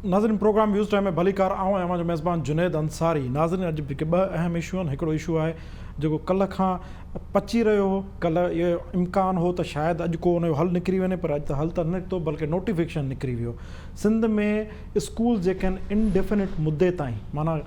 नाज़रीन programme views time में भलीकार आऊं ऐं मुंहिंजो मेज़बान जुनैद अंसारी। नाज़रीन अॼु जेके ॿ अहम इशू आहिनि, हिकिड़ो इशू आहे जेको कल्ह खां पची रहियो हो। कल्ह इहो इम्कान हो त शायदि अॼु को उनजो हल निकिरी वञे, पर अॼु त हल त निकितो बल्कि नोटिफिकेशन निकिरी वियो। सिंध में स्कूल जेके आहिनि इनडेफिनिट मुदे ताईं, माना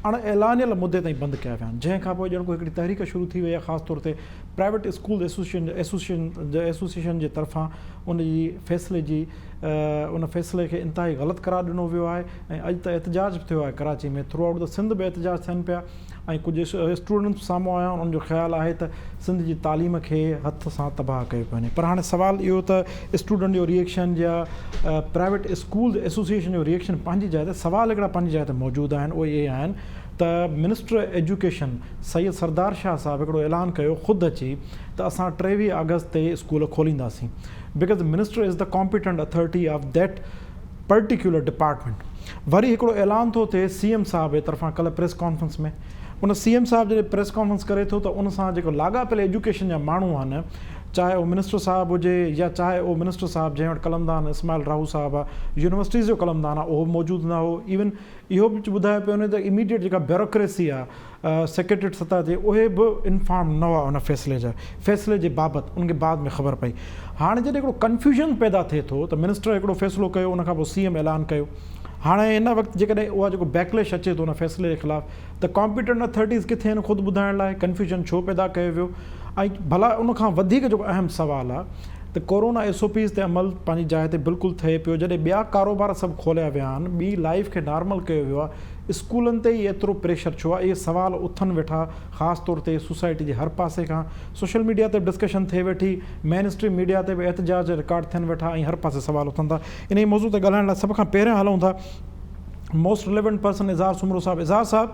अण ऐलानियल मुदे ताईं बंदि कया विया आहिनि, जंहिंखां पोइ ॼण को हिकिड़ी तहरीक शुरू थी वई आहे, ख़ासि तौर ते प्राइवेट स्कूल एसोसिएशन जे तरफ़ां उनजी उन फ़ैसिले खे इंतिहाई ग़लति करार ॾिनो वियो आहे। ऐं अॼु त एहतजाज बि थियो आहे कराची में, थ्रू आउट द सिंध बि एहतजाज थियनि पिया ऐं कुझु स्टूडेंट्स साम्हूं आया आहिनि। उन्हनि जो ख़्यालु आहे त सिंध जी तालीम खे हथ सां तबाह कयो पियो वञे। पर हाणे सुवालु इहो त स्टूडेंट जो रिएक्शन या प्राइवेट स्कूल एसोसिएशन जो रिएक्शन पंहिंजी जाइ ते, सुवाल हिकिड़ा पंहिंजी जाइ ते मौजूदु आहिनि। उहे इहे आहिनि त मिनिस्टर एजुकेशन सैयद सरदार शाह साहिबु हिकिड़ो ऐलान कयो ख़ुदि अची त असां 23 अगस्त ते स्कूल खोलींदासीं, because minister is the competent authority of that particular department. वरी हिकिड़ो ऐलान थो थिए CM साहिब जे तरफ़ां कल्ह प्रेस कॉन्फ्रेंस में। उन CM साहिब जॾहिं प्रेस कॉन्फ्रेंस करे थो त उन सां जेको लाॻापियल एजुकेशन जा माण्हू आहिनि, चाहे उहो मिनिस्टर साहिबु हुजे या चाहे उहो मिनिस्टर साहिबु जंहिं वटि कलमदान इस्माइल राहू साहिबु आहे, यूनिवर्सिटीज़ जो कलमदान आहे, उहो मौजूदु न हो। इवन इहो बि ॿुधायो पियो वञे त इमीडिएट जेका ब्यूरोक्रेसी आहे सेक्रेटरीट सतह ते, उहे बि इंफॉर्म न हुआ उन फ़ैसिले जे बाबति। उनखे बाद में ख़बर पई। हाणे जॾहिं हिकिड़ो कन्फ्यूजन पैदा थिए थो त मिनिस्टर हिकिड़ो फ़ैसिलो कयो, उनखां पोइ CM ऐलान कयो। हाणे हिन वक़्तु जेकॾहिं उहा जेको बैकलैश अचे थो उन फ़ैसिले जे ख़िलाफ़ु, त कॉम्पिटेंट अथॉरिटीज़ किथे आहिनि ख़ुदि ॿुधाइण लाइ? कन्फ्यूजन छो पैदा कयो वियो? ऐं भला उनखां वधीक जेको अहम सुवालु आहे त कोरोना SOPs ते अमल पंहिंजी जाइ ते बिल्कुलु थिए पियो। जॾहिं ॿिया कारोबार सभु खोलिया विया आहिनि, ॿी लाइफ खे नॉर्मल कयो वियो आहे, स्कूलनि ते ई एतिरो प्रेशर छो आहे? इहे सुवाल उथनि वेठा, ख़ासि तौर ते सोसाइटी जे हर पासे खां। सोशल मीडिया ते बि डिस्कशन थिए वेठी, मेन स्ट्रीम मीडिया ते बि एहतजाज रिकॉर्ड थियनि वेठा ऐं हर पासे सुवाल उथनि था। इन ई मौज़ूअ ते ॻाल्हाइण लाइ सभ खां पहिरियां हलूं था मोस्ट रिलेवेंट पर्सन इज़हार सुमरो साहिबु। इज़हार साहिबु,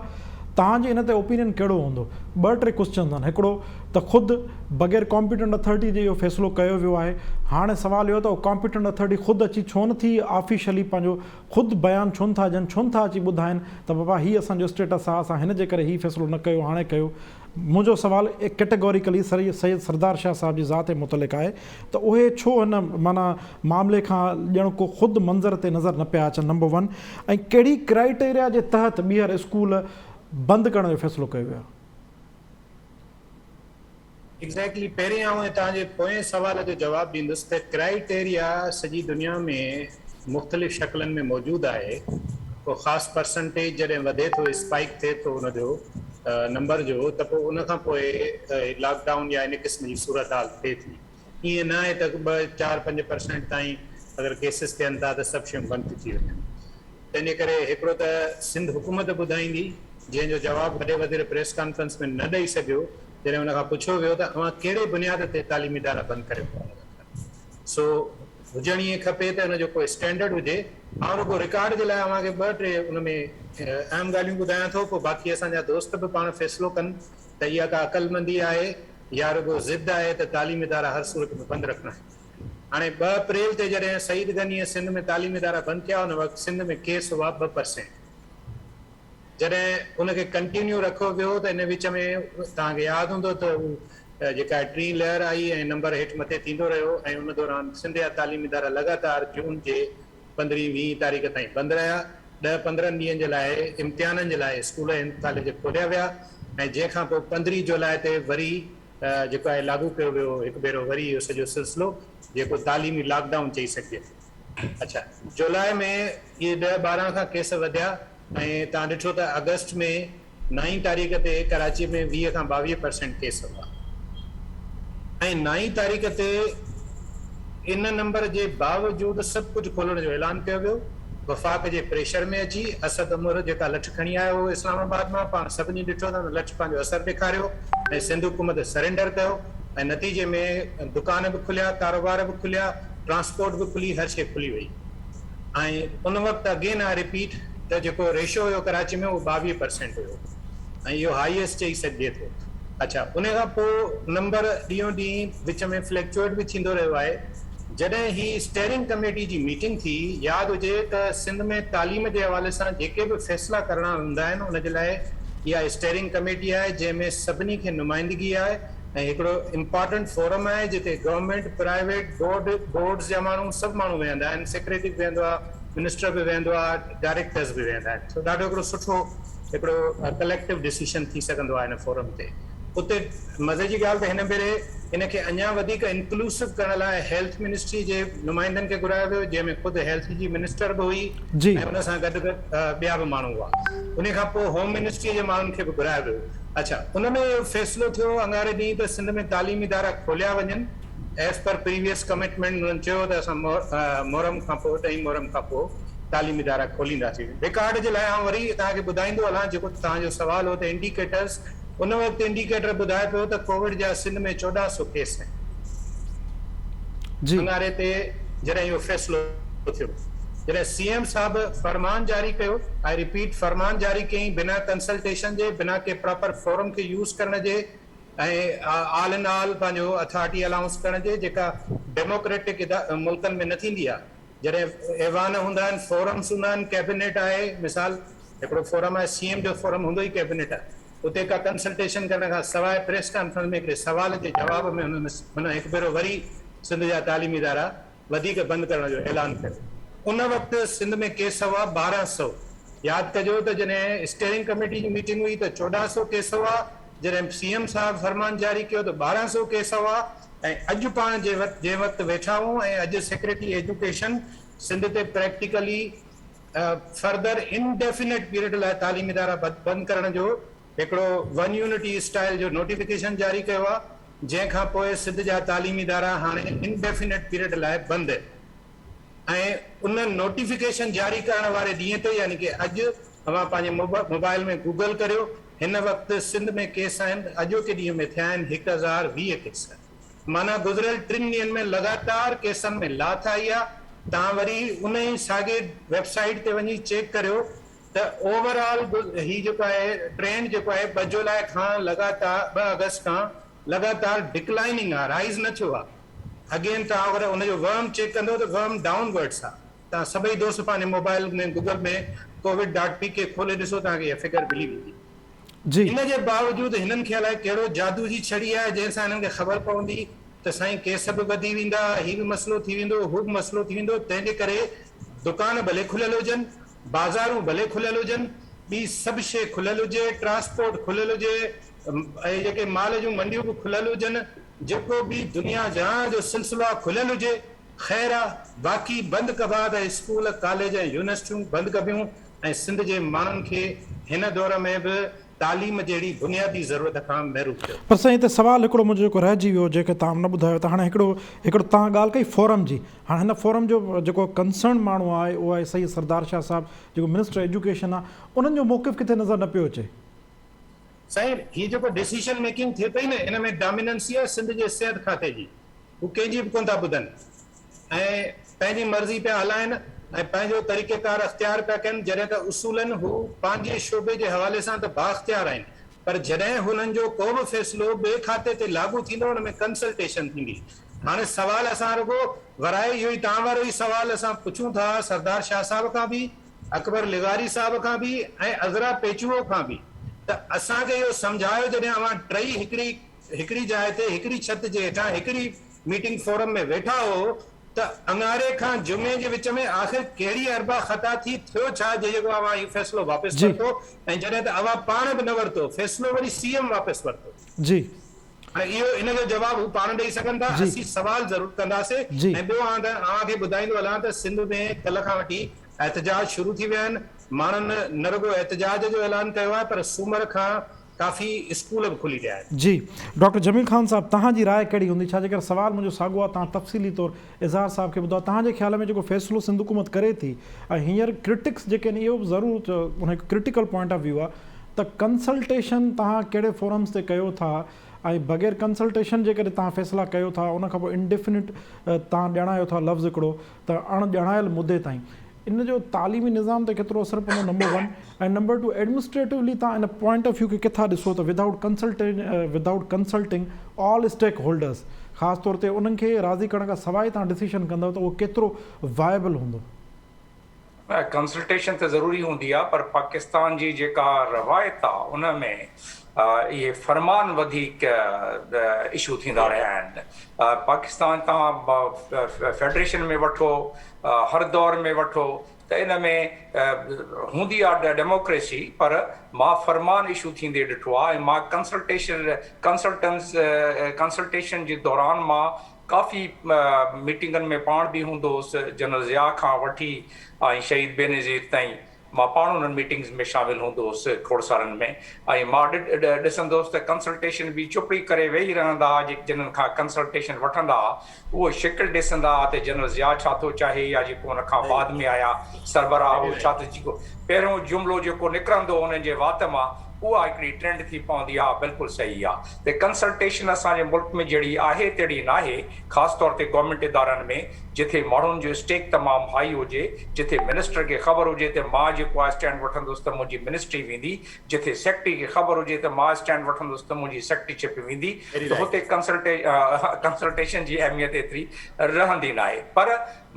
तव्हांजे इन ते ओपिनियन कहिड़ो हूंदो? 2-3 क्वेश्चन आहिनि। हिकिड़ो त ख़ुदि बग़ैर कॉम्पिटेंट अथॉरिटी जे इहो फ़ैसिलो कयो वियो आहे। हाणे सुवालु इहो त कॉम्पिटेंट अथॉरिटी ख़ुदि अची छो नथी ऑफिशियली पंहिंजो ख़ुदि बयानु छो नथा ॾियनि, छो नथा अची ॿुधाइनि त बाबा हीअ असांजो स्टेटस आहे, असां हिन जे करे हीअ फ़ैसिलो न कयो, हाणे कयो। मुंहिंजो सुवालु कैटेगोरिकली सैयद सरदार शाह साहिब जी ज़ात जे मुतलिक़ आहे त उहे छो हिन माना मामले खां ॼण को ख़ुदि मंज़र ते नज़र न पिया अचनि, नंबर 1। ऐं कहिड़ी क्राइटेरिया जे तहत ॿीहर स्कूल बंदि करण जो फ़ैसिलो कयो वियो? एग्जैक्टली पहिरें आउं तव्हांजे पोएं सवाल जो जवाबु ॾींदुसि त क्राइटेरिया सॼी दुनिया में मुख़्तलिफ़ शक्लनि में मौजूदु आहे। को ख़ासि परसेंटेज जॾहिं वधे थो, स्पाइक थिए थो उनजो नंबर जो, त पोइ उनखां पोइ लॉकडाउन या इन क़िस्म जी सूरत हाल थिए थी। ईअं न आहे त 2-4-5% ताईं अगरि केसिस थियनि था त सभु शयूं बंदि थी वञनि। तंहिंजे करे हिकिड़ो त सिंध हुकूमत ॿुधाईंदी, जंहिंजो जवाबु वॾे वॾे प्रेस कॉन्फ्रेंस में न ॾेई सघियो जॾहिं हुनखां पुछियो वियो त अवां कहिड़े बुनियाद ते तालीमी इदारा बंदि करे पिया। सो हुजणु ईअं खपे त हुनजो कोई स्टैंडर्ड हुजे। ऐं रुगो रिकॉर्ड जे लाइ अव्हांखे 2-3 उन में अहम ॻाल्हियूं ॿुधायां थो, पोइ बाक़ी असांजा दोस्त बि पाण फ़ैसिलो कनि त इहा का अक़लमंदी आहे या रुगो ज़िद आहे त तालीमी इदारा हर सूरत में बंदि रखणा आहिनि। हाणे 2 अप्रैल ते जॾहिं सईद गनीअ सिंध में तालीमी इदारा बंदि कया, उन वक़्तु सिंध में केस हुआ 2%। जॾहिं उनखे कंटिन्यू रखियो वियो त इन विच में तव्हांखे यादि हूंदो त जेका टी लहर आई ऐं नंबर हेठि मथे थींदो रहियो, ऐं उन दौरान सिंध जा तालीमी इदारा लगातार जून जे 15-20 तारीख़ ताईं बंदि रहिया। 10-15 ॾींहंनि जे लाइ इम्तिहाननि जे लाइ स्कूल ऐं कॉलेज खोलिया विया, ऐं जंहिंखां पोइ 15 जुलाई ते वरी जेको आहे लागू कयो वियो हिकु भेरो वरी इहो सॼो सिलसिलो, जेको तालीमी लॉकडाउन चई सघिजे। अच्छा, जुलाई में इहे 10-12 खां केस वधिया ऐं तव्हां ॾिठो त अगस्त में 9 तारीख़ ते कराची में 20 खां 22% केस हुआ। ऐं 9 तारीख़ ते इन नंबर जे बावजूदि सभु कुझु खोलण जो ऐलान कयो वियो। वफ़ाक़ जे प्रेशर में अची असद उमर जेका लठ खणी आयो हो इस्लामाबाद मां, पाण सभिनी ॾिठो त लठ पंहिंजो असरु ॾेखारियो ऐं सिंध हुकूमत सरेंडर कयो। ऐं नतीजे में दुकान बि खुलिया, कारोबार बि खुलिया, ट्रांसपोर्ट बि खुली, हर शइ खुली वई। ऐं उन वक़्तु अगेन आहे रिपीट त जेको रेशो हुयो कराची में उहो 22% हुयो ऐं इहो हाईएस्ट चई सघिजे थो। अच्छा, उन खां पोइ नंबर ॾींहों ॾींहुं विच में फ्लैक्चुएट बि थींदो रहियो आहे। जॾहिं ही स्टेयरिंग कमेटी जी मीटिंग थी, यादि हुजे त सिंध में तालीम जे हवाले सां जेके बि फ़ैसिला करणा हूंदा आहिनि उनजे लाइ इहा स्टेयरिंग कमेटी आहे, जंहिंमें सभिनी खे नुमाइंदगी आहे ऐं हिकिड़ो इम्पॉर्टेंट फोरम आहे जिते गवर्नमेंट, प्राइवेट, बोर्ड्स जा माण्हू सभु माण्हू वेहंदा आहिनि। सेक्रेटरी वेहंदो आहे, मिनिस्टर बि वेंदो आहे, डायरेक्टर्स बि वेंदा आहिनि। सो ॾाढो हिकिड़ो सुठो हिकिड़ो कलेक्टिव डिसीशन थी सघंदो आहे हिन फोरम ते। उते मज़े जी ॻाल्हि त हिन भेरे इनखे अञा वधीक इंक्लूसिव करण लाइ हेल्थ मिनिस्ट्री जे नुमाइंदनि खे घुरायो वियो, जंहिंमें ख़ुदि हेल्थ जी मिनिस्टर बि हुई जी। ऐं हुन सां गॾु ॿिया बि माण्हू हुआ। उन खां पोइ होम मिनिस्ट्री जे माण्हुनि खे बि घुरायो वियो। अच्छा, उन में इहो फ़ैसिलो थियो अंगारे ॾींहुं त सिंध में तालीमी इदारा खोलिया वञनि एज़ पर प्रीवियस कमिटमेंट। हुननि चयो त असां मोहरम खां पोइ, 2 मोहरम खां पोइ तालीमी इदारा खोलींदासीं। रिकॉर्ड जे लाइ आउं वरी तव्हांखे ॿुधाईंदो हलां, जेको तव्हांजो सवाल हो त इंडिकेटर्स, उन वक़्तु इंडिकेटर ॿुधाए पियो त कोविड जा सिंध में 1400 केस आहिनि जी। अंगारे ते जॾहिं इहो फ़ैसिलो थियो। जॾहिं सीएम साहब फरमान जारी कयो, आई रिपीट, फरमान जारी कयईं बिना कंसल्टेशन जे, बिना के प्रॉपर फोरम खे यूज़ करण जे ऐं ऑल इन ऑल पंहिंजो अथॉरिटी अलाउंस करण जे, जेका डेमोक्रेटिक मुल्कनि में न थींदी आहे। जॾहिं ऐवान हूंदा आहिनि, फोरम्स हूंदा आहिनि, कैबिनेट आहे, मिसाल हिकिड़ो फोरम आहे, सीएम जो फोरम हूंदो ई कैबिनेट आहे, उते का कंसल्टेशन करण खां सवाइ प्रेस कॉन्फ्रेंस में हिकिड़े सवाल जे जवाब में हुन हिकु भेरो वरी सिंध जा तालीमी इदारा वधीक बंदि करण जो ऐलान कयो। उन वक़्तु सिंध में केस हुआ 1200। यादि कजो त जॾहिं स्टीयरिंग कमेटी जी मीटिंग हुई त 1400 केस हुआ, जॾहिं सीएम साहब फरमान जारी कयो त 1200 केस हुआ। ऐं अॼु पाण जे वक़्तु वेठा आहियूं ऐं अॼु सेक्रेटरी एजुकेशन सिंध ते प्रैक्टिकली फर्दर इनडेफिनेट पीरियड लाइ तालीमी इदारा बंदि करण जो हिकिड़ो 1 यूनिटी स्टाइल जो नोटिफिकेशन जारी कयो आहे, जंहिंखां पोइ सिंध जा तालीमी इदारा हाणे इनडेफिनेट पीरियड लाइ बंदि। ऐं उन नोटिफिकेशन जारी करण वारे ॾींहं ते, यानी कि अॼु तव्हां पंहिंजे मोबाइल में गूगल करियो, हिन वक़्तु सिंध में केस आहिनि अॼोके ॾींहं में थिया आहिनि 1020 केस। माना गुज़िरियल 3 ॾींहंनि में लगातार केसनि में लाथ आई आहे। तव्हां वरी उन ई साॻे वेबसाइट ते वञी चेक करियो त ओवरऑल ही जेको आहे ट्रेंड जेको आहे 2 जुलाई खां लगातार 2 अगस्त खां लगातार डिक्लाइनिंग आहे, राइज़ न थियो आहे। अगेन तव्हां अगरि हुनजो वर्म चेक कंदो त वर्म डाउनवर्ड्स आहे। तव्हां सभई दोस्त पंहिंजे मोबाइल में गूगल में covid.pk खोले ॾिसो, तव्हांखे इहा फिगर मिली वेंदी। जी। इन जे बावजूदि हिननि खे अलाए कहिड़ो जादू जी छड़ी आहे जंहिंसां हिननि खे ख़बर पवंदी त साईं केस बि वधी वेंदा, ही बि मसइलो थी वेंदो, हू बि मसइलो थी वेंदो। तंहिंजे करे दुकान भले खुलियल हुजनि, बाज़ारूं भले खुलियल हुजनि, ॿी सभु शइ खुलियल हुजे, ट्रांसपोर्ट खुलियल हुजे, ऐं जेके माल जूं मंडियूं बि खुलियल हुजनि, जेको बि दुनिया जहां जो सिलसिलो आहे खुलियल हुजे, ख़ैर आहे। बाक़ी बंदि कबा त स्कूल, कॉलेज ऐं यूनिवर्सिटियूं बंदि कबियूं। ऐं सिंध जे माण्हुनि खे हिन दौर में बि तालीम जहिड़ी बुनियादी ज़रूरत खां महरूम कयो। पर साईं हिते सवाल हिकिड़ो मुंहिंजो जेको रहिजी वियो, जेके तव्हां न ॿुधायो, त हाणे हिकिड़ो तव्हां ॻाल्हि कई फोरम जी। हाणे हिन फोरम जो जेको कंसर्न माण्हू आहे उहो आहे सही सरदार शाह साहब, जेको मिनिस्टर एजुकेशन आहे, उन्हनि जो मौक़िफ़ किथे नज़र न पियो अचे। साईं, हीअ जेको डिसीशन मेकिंग थिए पई न, इन में डोमिनेंसी आहे सिंध जे सिहत खाते जी। हू कंहिंजी बि कोन था ॿुधनि ऐं पंहिंजी मर्ज़ी पिया हलाइनि ऐं पंहिंजो तरीक़ेकार अख़्तियार पिया कनि। जॾहिं त उसूलनि हू पंहिंजे शोबे जे हवाले सां त बाख़्तियार आहिनि, पर जॾहिं हुननि जो को बि फ़ैसिलो ॿिए खाते ते लागू थींदो, हुन में कंसल्टेशन थींदी। हाणे सवाल असां रुगो वराए इहो ई तव्हां वारो ई सवाल असां पुछूं था सरदार शाह साहब खां बि, अकबर लिगारी साहब खां बि ऐं अज़रा पेचुओ खां बि, त असांखे इहो सम्झायो जॾहिं अवां टई हिकिड़ी जाइ ते हिकिड़ी छित जे हेठां हिकिड़ी मीटिंग फोरम में वेठा हो, त अंगारे खां जुमे जे विच में आख़िर कहिड़ी अरबा ख़ता थी, थियो छा जेको अवां इहो फ़ैसिलो वापसि वरितो, ऐं जॾहिं त अवां पाण बि न वरितो फ़ैसिलो, वरी सीएम वापसि वरितो। जी। हाणे इहो इन जो जवाबु हू पाण ॾेई सघनि था, असीं सवाल ज़रूरु कंदासीं। ऐं ॿियो तव्हांखे ॿुधाईंदो हलां त सिंध में कल्ह खां वठी एहतजाज शुरू थी विया आहिनि। माण्हुनि न रुगो एहतजाज जो ऐलान कयो आहे, पर सूमर खां काफ़ी स्कूल बि खुली रहिया आहिनि। जी, डॉक्टर जमील ख़ान साहब, तव्हांजी राय कहिड़ी हूंदी? छा जेकर सवाल मुंहिंजो साॻियो आहे, तव्हां तफ़सीली तौरु इज़हार साहब खे ॿुधायो, तव्हांजे ख़्याल में जेको फ़ैसिलो सिंध हुकूमत करे थी, ऐं हींअर क्रिटिक्स जेके आहिनि, इहो बि ज़रूरु हुन हिकु क्रिटिकल पॉइंट ऑफ व्यू आहे त कंसल्टेशन तव्हां कहिड़े फोरम्स ते कयो था, ऐं बग़ैर कंसल्टेशन जे करे तव्हां फ़ैसिला कयो था, उनखां पोइ इंडेफिनिट तव्हां ॼाणायो था लफ़्ज़ हिकिड़ो त अणॼाणायल मुदे ताईं, इन जो तालीमी निज़ाम ते केतिरो असरु पवंदो, नंबर 1, ऐं नंबर 2 एडमिनिस्ट्रेटिवली तव्हां इन पॉइंट ऑफ व्यू खे किथां ॾिसो त without consulting all stakeholders, ख़ासि तौर ते उन्हनि खे राज़ी करण खां सवाइ तव्हां डिसीशन कंदव त उहो केतिरो वायबल हूंदो? कंसल्टेशन त ज़रूरी हूंदी आहे, पर पाकिस्तान जी जेका रवायत आहे उन में इहे फरमान वधीक इशू थींदा रहिया आहिनि। पाकिस्तान तव्हां फेडरेशन में वठो, हर दौर में वठो, त इन में हूंदी आहे डेमोक्रेसी, पर मां फरमान इशू थींदे ॾिठो आहे। ऐं मां कंसल्टेशन जे दौरान मां काफ़ी मीटिंगनि में पाण बि हूंदो हुउसि, जनरल ज़िया खां वठी ऐं शहीद बेनज़ीर ताईं मां पाण उन्हनि मीटिंग्स में शामिलु हूंदो हुउसि खोड़सारनि में। ऐं मां ॾिसंदो हुउसि त कंसल्टेशन बि चुपड़ी करे वेही रहंदा हुआ, जिन्हनि खां कंसल्टेशन वठंदा हुआ उहो शिकिल ॾिसंदा हुआ त जनरल ज़िया छा थो चाहे, या जेको उन खां बाद में आया सरबराह उहो छा थो, जेको पहिरियों जुमिलो जेको निकिरंदो उन्हनि जे वात मां, उहा हिकिड़ी ट्रेंड थी पवंदी आहे। बिल्कुलु सही आहे त कंसल्टेशन असांजे मुल्क में जहिड़ी आहे तहिड़ी न आहे, ख़ासि तौर ते गवर्नमेंट इदारनि में, जिथे माण्हुनि जो स्टेक तमामु हाई हुजे, जिथे मिनिस्टर खे ख़बर हुजे त मां जेको आहे स्टैंड वठंदुसि त मुंहिंजी मिनिस्ट्री वेंदी, जिथे सेक्रेटरी खे ख़बर हुजे त मां स्टैंड वठंदुसि त मुंहिंजी सेक्रेटरीशिप वेंदी, त हुते कंसल्टेशन जी अहमियत एतिरी रहंदी न आहे। पर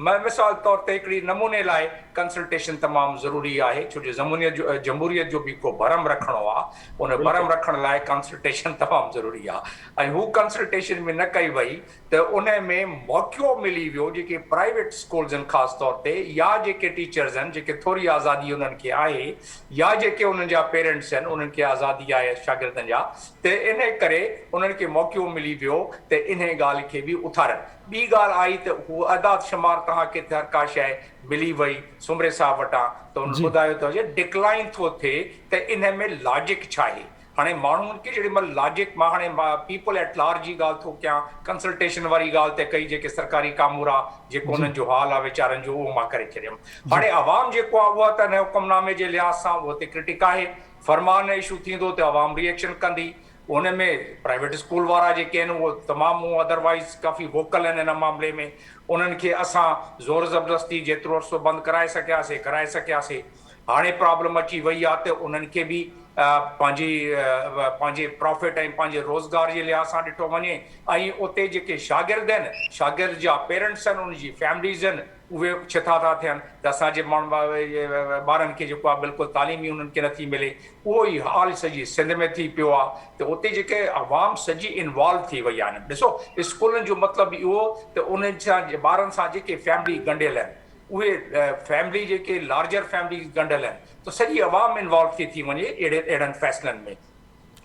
मिसाल तौर ते हिकिड़ी नमूने लाइ कंसल्टेशन तमामु ज़रूरी आहे, छो जो जमहूरियत जो बि को भरम रखिणो आहे, उन भरम रखण लाइ कंसल्टेशन तमामु ज़रूरी आहे। ऐं हू कंसल्टेशन में न कई वई त उन में मौक़ो मिली वियो जेके प्राइवेट स्कूल्स आहिनि ख़ासि तौर ते, या जेके टीचर्स आहिनि जेके थोरी आज़ादी उन्हनि खे आहे, या जेके उन्हनि जा पेरेंट्स आहिनि उन्हनि खे आज़ादी आहे शागिर्दनि जा, त इन करे उन्हनि खे मौक़ो मिली वियो त इन ॻाल्हि खे बि उथारनि। ॿी ॻाल्हि आई त हू अदाद शुमार तव्हांखे हर का शइ मिली वई सुमरे साहब वटां, त उन्हनि ॿुधायो त डिक्लाइन थो थिए, त इन में लॉजिक छा आहे। हाणे माण्हुनि खे जेॾी महिल लॉजिक, मां हाणे पीपल एट लार्ज जी ॻाल्हि थो कयां, कंसल्टेशन वारी ॻाल्हि ते कई, जेके सरकारी कामूर आहे, जेको उन्हनि जो हाल आहे वीचारनि जो, उहो मां करे छॾियुमि। हाणे अवाम जेको आहे उहा त हिन हुकुमनामे जे लिहाज़ सां उहो त क्रिटिक आहे, फरमान इशू थींदो त अवाम रिएक्शन कंदी। उन में प्राइवेट स्कूल वारा जेके आहिनि उहो तमामु अदरवाइज़ काफ़ी वोकल आहिनि इन मामले में। उन्हनि खे असां ज़ोर ज़बरदस्ती जेतिरो अर्सो बंदि कराए सकियासीं। हाणे प्रॉब्लम अची वई आहे त उन्हनि खे बि पंहिंजे प्रॉफिट ऐं पंहिंजे रोज़गार जे लिहाज़ सां ॾिठो वञे। ऐं उते जेके शागिर्द आहिनि, शागिर्द जा पेरेंट्स आहिनि, उन जी फैमिलीज़ आहिनि, उहे छिथा था थियनि त असांजे ॿारनि खे जेको आहे बिल्कुलु तालीमी उन्हनि खे नथी मिले। उहो ई हाल सॼी सिंध में थी पियो आहे, त उते जेके अवाम सॼी इन्वॉल्व थी वई आहिनि। ॾिसो, स्कूलनि जो मतिलबु इहो त उन्हनि सां ॿारनि सां जेके फैमिली ॻंढियल आहिनि, उहे फैमिली जेके लार्जर फैमिली ॻंढियल आहिनि, त सॼी अवाम इन्वॉल्व थी वञे अहिड़नि फ़ैसिलनि में।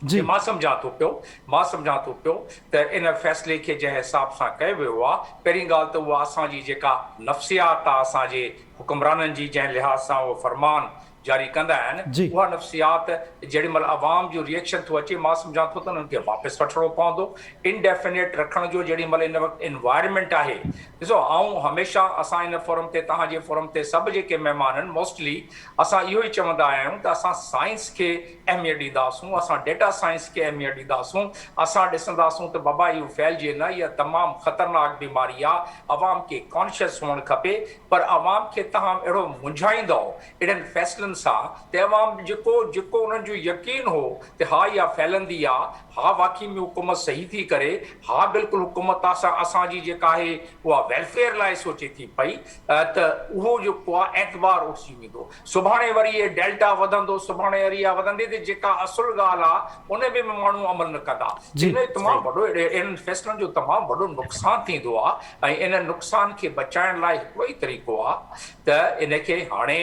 जी मां सम्झां थो पियो त इन फ़ैसिले खे जंहिं हिसाब सां कयो वियो आहे, पहिरीं ॻाल्हि त उहा असांजी जेका नफ़्सियात आहे, असांजे हुकुमराननि जी जंहिं लिहाज़ सां उहो फरमान जारी कंदा आहिनि, उहा नफ़्सियात जेॾी महिल अवाम जो रिएक्शन थो अचे, मां सम्झां थो त उन्हनि खे वापसि वठिणो पवंदो। इनडेफिनेट रखण जो जेॾी महिल इन वक़्तु इन्वायरमेंट आहे, ॾिसो आऊं हमेशह असां इन फोरम ते, तव्हांजे फोरम ते सभु जेके महिमान आहिनि, मोस्टली असां इहो ई चवंदा आहियूं त असां साइंस खे अहमियत ॾींदासूं, असां डेटा साइंस खे अहमियत ॾींदासूं। असां ॾिसंदासूं त बाबा इहो फैलिजे न, इहा तमामु ख़तरनाक बीमारी आहे, अवाम खे कॉन्शियस हुअणु खपे। पर अवाम खे तव्हां अहिड़ो मुंझाईंदो अहिड़नि फ़ैसिलनि सां त अवाम जेको उन्हनि जो यकीन हो त हा इहा फैलंदी आहे, हा वाक़ई में हुकूमत सही थी करे, हा बिल्कुलु हुकूमत असांजी जेका आहे उहा वेलफेयर लाइ सोचे थी पई, त उहो जेको आहे एतबार उथिजी वेंदो। सुभाणे वरी इहे डेल्टा वधंदो, सुभाणे वरी इहा वधंदी, त जेका असुलु ॻाल्हि आहे उन में माण्हू अमल न कंदा। इन तमामु वॾो इन्हनि फ़ैसिलनि जो तमामु वॾो नुक़सानु थींदो आहे। ऐं इन नुक़सान खे बचाइण लाइ हिकिड़ो ई तरीक़ो आहे त इन खे हाणे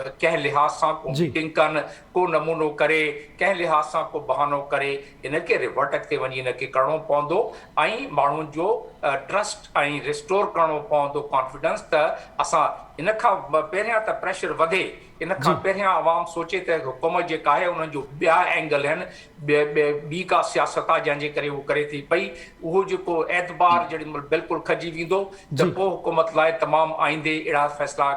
कंहिं लिहाज़ सां को मीटिंग कनि, को नमूनो करे, कंहिं लिहाज़ सां को बहानो करे, इनखे रिवर्ट ते वञी इनखे करिणो पवंदो ऐं माण्हुनि जो ट्रस्ट ऐं रिस्टोर करिणो पवंदो कॉन्फिडेंस, त असां इन खां पहिरियां त प्रेशर वधे, इन खां पहिरियां अवाम सोचे त हुकूमत जेका आहे उन्हनि जो ॿिया एंगल आहिनि, ॿी का सियासत आहे जंहिंजे करे उहो करे थी पई, उहो जेको एतबार जेॾी महिल बिल्कुलु खजी वेंदो त पोइ हुकूमत लाइ तमामु आईंदे अहिड़ा फ़ैसिला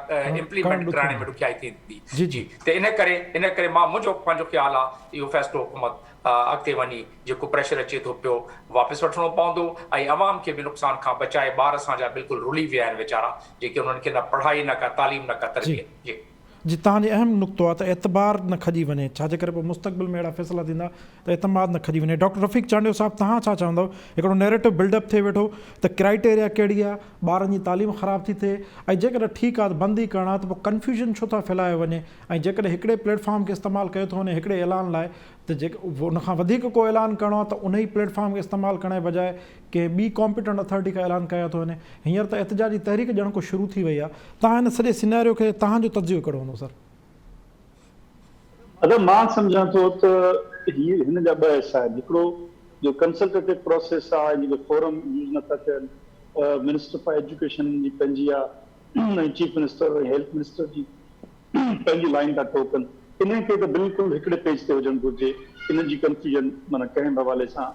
इम्प्लीमेंट कराइण में ॾुखियाई थींदी। जी त इन करे मां मुंहिंजो पंहिंजो ख़्यालु आहे इहो फ़ैसिलो हुकूमत अॻिते वञी जेको प्रेशर अचे थो पियो वापसि वठिणो पवंदो, ऐं अवाम खे बि नुक़सान खां बचाए। ॿार असांजा बिल्कुलु रुली विया आहिनि वीचारा, जेके उन्हनि खे न पढ़ाई, न का तालीम, न का तरबियत। जी जी तव्हांजी अहम नुक़्तो आहे त एतबार न खजी वञे, छाजे करे पोइ मुस्तक़बिल में अहिड़ा फ़ैसिला थींदा त एतमाद न खजी वञे। डॉक्टर रफ़ीक चांडियो साहब, तव्हां छा चवंदव? हिकिड़ो नैरेटिव बिल्डअप थिए वेठो त क्राइटेरिया कहिड़ी आहे, ॿारनि जी तालीम ख़राब थी थिए, ऐं जेकॾहिं ठीकु आहे त बंदी करणु आहे त पोइ कन्फ्यूजन छो था फैलायो वञे, ऐं जेकॾहिं हिकिड़े प्लेटफॉर्म खे इस्तेमालु कयो थो वञे हिकिड़े ऐलान लाइ, त जेके उनखां वधीक को ऐलान करिणो आहे त उन ई प्लेटफॉर्म खे इस्तेमालु करण जे बजाए कंहिं ॿी कॉम्पिटेंट अथॉरिटी खां ऐलान कयो थो वञे। हींअर त एहतिजाजी तहरीक ॼण को शुरू थी वई आहे। तव्हां हिन सॼे सिनेरियो खे तव्हांजो तजुज़िबो कहिड़ो हूंदो सर? अगरि मां सम्झां थो त हिन जा ॿ हिसा आहिनि। हिकिड़ो जो कंसल्टेटिव प्रोसेस आहे, जेको फोरम यूज़ नथा थियनि, मिनिस्टर फॉर एजुकेशन जी पंहिंजी आहे, चीफ मिनिस्टर हेल्थ मिनिस्टर जी पंहिंजी लाइन था टोकनि, इन खे त बिल्कुलु हिकिड़े पेज ते हुजणु घुरिजे। इन जी कंफ्यूजन माना कंहिं बि हवाले सां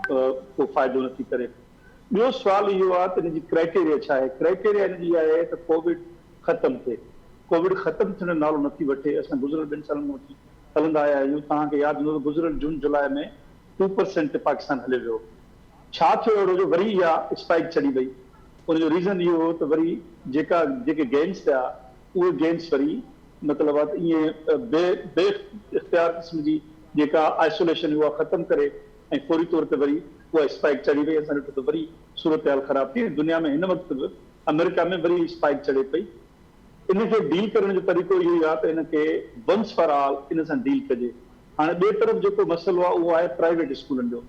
को फ़ाइदो नथी करे। ॿियो सुवाल इहो आहे त इन जी क्राइटेरिया छा आहे? क्राइटेरिया इन जी आहे त कोविड ख़तमु थिए। कोविड ख़तमु थियण जो नालो नथी वठे। असां गुज़िरियल 2 सालनि वठी हलंदा आया आहियूं। तव्हांखे यादि हूंदो गुज़िरियल जून जुलाई में 2% ते पाकिस्तान हले वियो। छा थियो अहिड़ो जो वरी इहा स्पाइक चढ़ी वई? उनजो रीज़न इहो हो त वरी जेके गेम्स थिया उहे गेम्स वरी मतिलबु आहे त ईअं बे इख़्तियार क़िस्म जी जेका आइसोलेशन उहा ख़तमु करे ऐं फौरी तौर ते वरी उहा स्पाइक चढ़ी वई। असां ॾिठो त वरी सूरत हाल ख़राब थी। दुनिया में हिन वक़्तु बि अमेरिका में वरी स्पाइक चढ़े पई। इन खे डील करण जो तरीक़ो इहो ई आहे त इन खे वंस फॉर ऑल इन सां डील कजे। हाणे ॿिए तरफ़ जेको मसइलो आहे उहो आहे प्राइवेट स्कूलनि जो।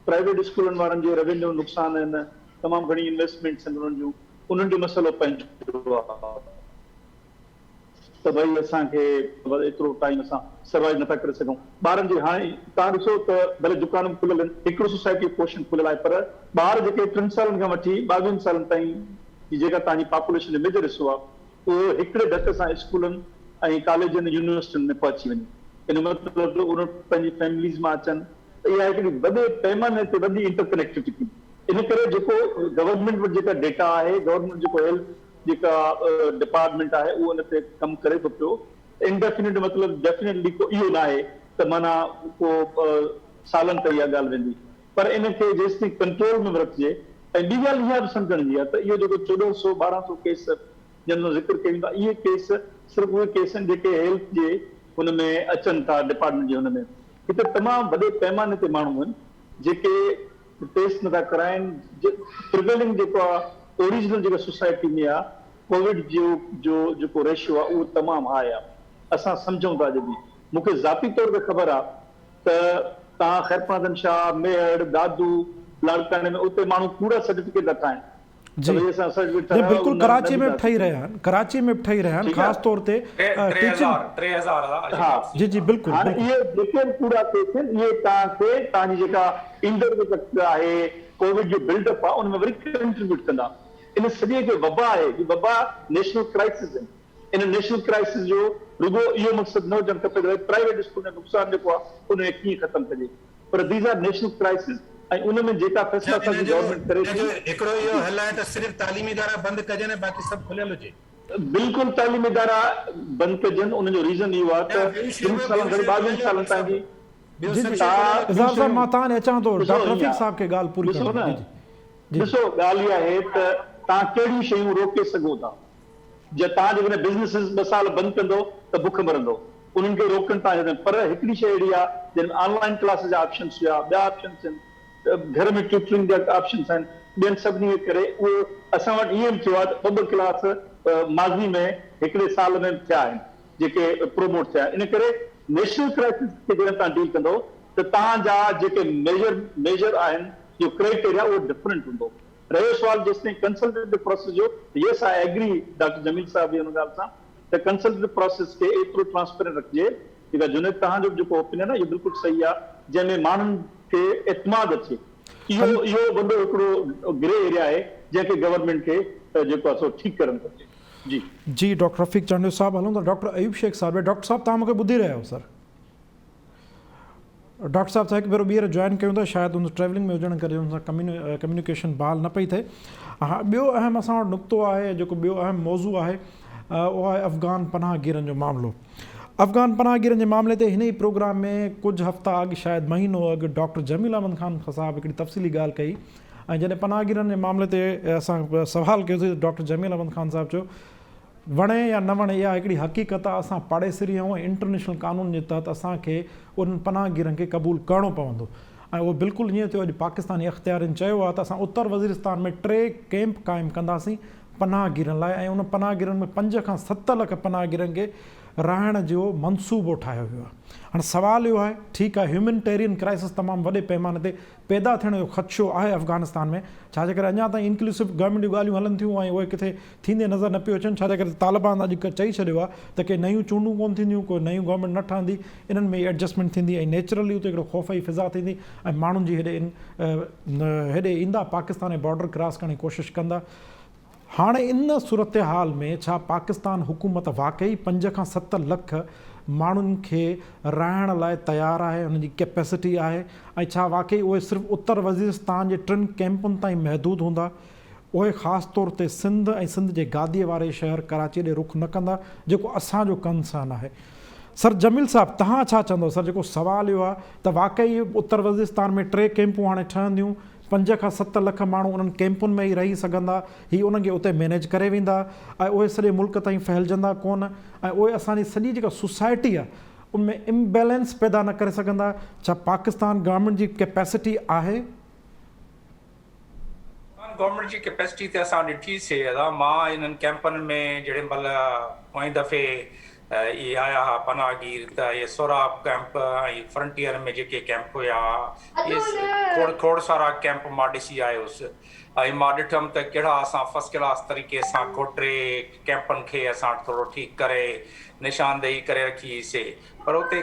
प्राइवेट स्कूलनि वारनि जे रेवेन्यू नुक़सान आहिनि, तमामु घणी इन्वेस्टमेंट्स आहिनि उन्हनि जूं, उन्हनि जो मसइलो पंहिंजो आहे त भई असांखे एतिरो टाइम असां सर्वाइव नथा करे सघूं। ॿारनि जे हाणे तव्हां ॾिसो त भले दुकान खुलियल आहिनि, हिकिड़ो सोसाइटी पोर्शन खुलियल आहे, पर ॿार जेके 3 सालनि खां वठी 22 सालनि ताईं जेका तव्हांजी पॉपुलेशन जो मेजर हिसो आहे उहो हिकिड़े ढक सां स्कूलनि ऐं कॉलेजनि यूनिवर्सिटियुनि में पहुची वञे। इन मतिलबु उन पंहिंजी फैमिलीज़ मां अचनि त इहा हिकिड़ी वॾे पैमाने ते वॾी इंटरकनेक्टिविटी थी। इन करे जेको गवर्नमेंट वटि जेका डेटा आहे, गवर्नमेंट जेको हेल्थ जेका डिपार्टमेंट आहे उहो उन ते कमु करे थो पियो। इनडेफिनिट मतिलबु डेफिनेटली को इहो न आहे त माना को सालनि ताईं इहा ॻाल्हि वेंदी, पर इन खे जेसिताईं कंट्रोल में रखिजे। ऐं ॿी ॻाल्हि इहा बि सम्झण जी आहे त इहो जेको 1400-1200 केस जिन ज़िक्र कयूं था, इहे केस सिर्फ़ु उहे केस आहिनि जेके हेल्थ जे हुन में अचनि था, डिपार्टमेंट जे हुन में। हिते तमामु वॾे पैमाने ते माण्हू आहिनि जेके टेस्ट नथा कराइनि। प्रिवेलिंग जेको आहे ओरिजिनल जेका सोसाइटी में आहे कोविड जो जेको रेशियो आहे उहो तमामु हाई आहे। असां सम्झूं था जॾहिं मूंखे ज़ाती तौर ते ख़बर आहे त तव्हां ख़ैरपादन शाह, मेहर, दादू, लाड़काने में उते माण्हू पूरा सर्टिफिकेट था ठाहिनि। जी बिल्कुलु कराची में ठही रहिया आहिनि, कराची में ठही रहिया आहिनि ख़ासि तौर ते 3000। हा जी जी बिल्कुलु। हाणे इहे जेके पूरा केस आहिनि इहे तव्हांखे तव्हांजी जेका ईंदड़ आहे कोविड जो बिल्डअप आहे उन में वरी कंट्रीब्यूट कंदा। इन सॼे खे वबा आहे, वबा नेशनल क्राइसिस आहिनि। इन नेशनल क्राइसिस जो रुगो इहो मक़सदु न हुजणु खपे त प्राइवेट स्कूल में नुक़सानु जेको आहे उन खे कीअं ख़तमु कजे, पर दीज़ आर नेशनल क्राइसिस ऐं उन में जेका फैसला गवर्नमेंट करे थी। हिकिड़ो इहो हल आहे त सिर्फ़ु तालीमी इदारा बंदि कजनि ऐं बाक़ी सभु खुलियल हुजे। बिल्कुलु तालीमी इदारा बंदि कजनि। उन जो रीज़न इहो आहे त 3 सालनि खां 22 सालनि ताईं जी इज़ार साहब मां तव्हां अचां थो डॉक्टर रफ़ीक साहब खे ॻाल्हि पूरी ॾिसो करणु। न, ॾिसो ॻाल्हि इहा आहे त तव्हां कहिड़ियूं शयूं रोके सघो था। जे तव्हां जेकॾहिं बिज़नेसिस 2 साल बंदि कंदो त बुख मरंदो, उन्हनि खे रोकनि तव्हां। पर हिकिड़ी शइ अहिड़ी आहे जिन ऑनलाइन क्लास जा ऑप्शन्स हुआ, ॿिया ऑप्शन्स आहिनि, घर में ट्यूटरिंग जा ऑप्शन्स आहिनि, ॿियनि सभिनी करे उहे असां वटि ईअं थियो आहे त 2 क्लास माज़ी में हिकिड़े साल में थिया आहिनि जेके प्रोमोट थिया। इन करे नेशनल क्राइसिस खे जॾहिं तव्हां डील कंदो त तव्हांजा जेके मेजर आहिनि जो क्राइटेरिया उहो डिफरेंट हूंदो। रहियो सुवाल जेसिताईं कंसल्टेटिव प्रोसेस जो, yes I agree doctor Jamil sahib ji हुन ॻाल्हि सां त कंसल्टेटिव प्रोसेस खे एतिरो ट्रांसपेरेंट रखिजे। जेका जुनेद तव्हांजो जेको ओपिनियन आहे इहो बिल्कुलु सही आहे, जंहिंमें माण्हुनि खे एतमाद अचे। इहो वॾो हिकिड़ो ग्रे एरिया आहे जंहिंखे गवर्नमेंट खे जेको आहे सो ठीकु करणु घुरिजे। जी जी डॉक्टर रफ़ीक चांडियो साहब हलूं था डॉक्टर अयूब शेख साहब। डॉक्टर साहब तव्हां मूंखे ॿुधी रहिया आहियो सर? डॉक्टर साहब सां हिकु भेरो ॿीहर जॉइन कयूं था, शायदि हुन ट्रैवलिंग में हुजण करे हुन सां कम्युनिकेशन बहाल न पई थिए। हा ॿियो अहम असां वटि नुक़्तो आहे, जेको ॿियो अहम मौज़ू आहे उहो आहे अफ़गान पनाहगीरनि जो मामिलो। अफ़गान पनाहगीरनि जे मामले ते हिन ई प्रोग्राम में कुझु हफ़्ता अॻु, शायदि महीनो अॻु, डॉक्टर जमील अहमद ख़ान साहब हिकिड़ी तफ़सीली ॻाल्हि कई। ऐं जॾहिं पनाहगीरनि जे मामले ते असां सवालु कयोसीं डॉक्टर जमील अहमद ख़ान साहब चयो वणे या न वणे इहा हिकिड़ी हक़ीक़त आहे। असां पाड़ेसरी ऐं इंटरनेशनल कानून जे तहत असांखे उन्हनि पनाहगीरनि खे क़बूल करिणो पवंदो ऐं उहो बिल्कुलु ईअं थियो। अॼु पाकिस्तानी अख़्तियारनि चयो आहे त असां उत्तर वज़ीरिस्तान में 3 कैंप क़ाइमु कंदासीं पनाहगीरनि लाइ ऐं उन पनाहगीरनि में 5 खां 7 लख पनाहगीरनि खे रहण जो मंसूबो ठाहियो वियो आहे। हाणे सवालु इहो आहे, ठीकु आहे, ह्यूमनिटेरियन क्राइसिस तमामु वॾे पैमाने ते पैदा थियण जो ख़दशो आहे अफ़गानिस्तान में, छाजे करे अञा ताईं इंक्लूसिव गवर्नमेंट जूं ॻाल्हियूं हलनि थियूं ऐं उहे किथे थींदे नज़र न पियो अचनि, छाजे करे तालिबान अॼु चई छॾियो आहे त के नयूं चूंडूं कोन थींदियूं, कोई नयूं गवर्नमेंट न ठहंदी, इन्हनि में एडजस्टमेंट थींदी ऐं नेचुरली उते हिकिड़ो ख़ौफ़ जी फिज़ा थींदी ऐं माण्हुनि जी हेॾे ईंदा, पाकिस्तान ऐं बॉर्डर क्रॉस करण जी कोशिशि कंदा। हाणे इन सूरत हाल में छा पाकिस्तान हुकूमत वाक़ई 5 खां 7 लख माण्हुनि खे रहण लाइ तयारु आहे, उनजी कैपेसिटी आहे ऐं छा वाक़ई उहे सिर्फ़ु उत्तर वज़ीरिस्तान जे 3 कैंपुनि ताईं महदूद हूंदा? उहे ख़ासि तौर ते सिंध ऐं सिंध जे गादीअ वारे शहर कराची ॾे रुख़ न कंदा, जेको असांजो कंसर्न आहे। सर जमील साहब, तव्हां छा चवंदव? सर जेको सुवालु इहो आहे त वाक़ई उत्तर वज़ीरिस्तान में 3 कैंपूं हाणे ठहंदियूं, 5 खां 7 लख माण्हू उन्हनि कैंपुनि में ई रही सघंदा, हीअ उनखे उते मैनेज करे वेंदा ऐं उहे सॼे मुल्क ताईं फैलिजंदा कोन ऐं उहे असांजी सॼी जेका सोसाइटी आहे उनमें इम्बैलेंस पैदा न करे सघंदा? छा पाकिस्तान गवर्नमेंट जी कैपेसिटी आहे? गवर्नमेंट जी कैपेसिटी ते असां ॾिठीसीं दादा। मां इन्हनि कैंपनि में जॾहिं महिल पोएं दफ़े इहे आया हुआ पनाहगीर, त इहे सोराब कैंप ऐं फ्रंटियर में जेके कैंप हुया, इहे खोड़ सारा कैंप मां ॾिसी आयुसि ऐं मां ॾिठुमि त कहिड़ा असां फर्स्ट क्लास तरीक़े सां कोटे कैंपनि खे असां थोरो ठीकु करे निशानदेही करे रखीसीं। पर उते